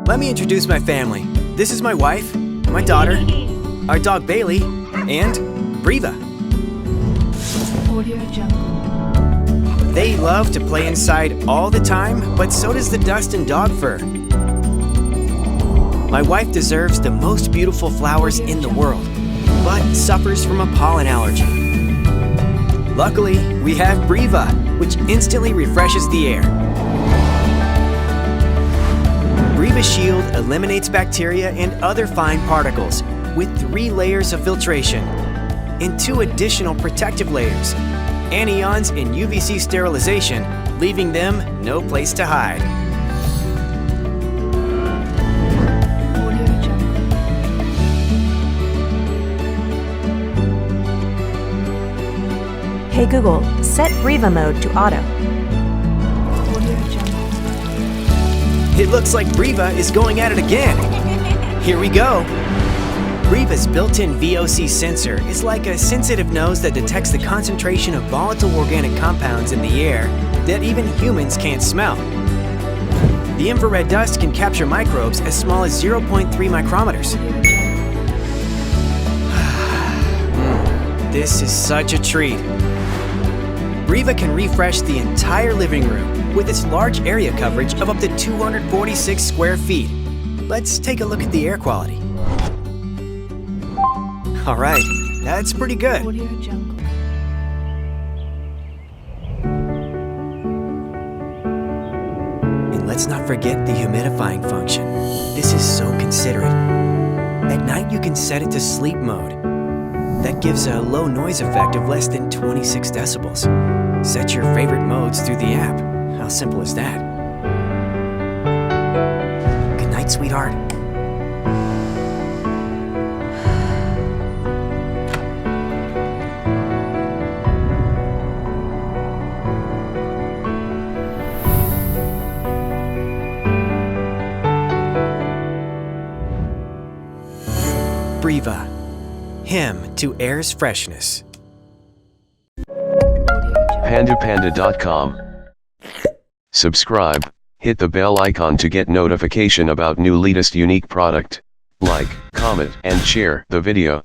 Let me introduce my family. This is my wife, my daughter, our dog Bailey, and Breeva. They love to play inside all the time, but so does the dust and dog fur. My wife deserves the most beautiful flowers in the world, but suffers from a pollen allergy. Luckily, we have Breeva, which instantly refreshes the air. breevaShield eliminates bacteria and other fine particles with 3 layers of filtration and 2 additional protective layers, anions and UVC sterilization, leaving them no place to hide. Hey Google, set Breeva mode to auto. It looks like Breeva is going at it again. Here we go. Breeva's built-in VOC sensor is like a sensitive nose that detects the concentration of volatile organic compounds in the air that even humans can't smell. The infrared dust can capture microbes as small as 0.3 micrometers. This is such a treat. Breeva can refresh the entire living room with its large area coverage of up to 246 square feet. Let's take a look at the air quality. All right, that's pretty good. And let's not forget the humidifying function. This is so considerate. At night, you can set it to sleep mode. That gives a low noise effect of less than 26 decibels. Set your favorite modes through the app. How simple is that? Good night, sweetheart. Breeva, hymn to air's freshness. PanduPanda.com. Subscribe, hit the bell icon to get notification about new latest unique product. Like, comment, and share the video.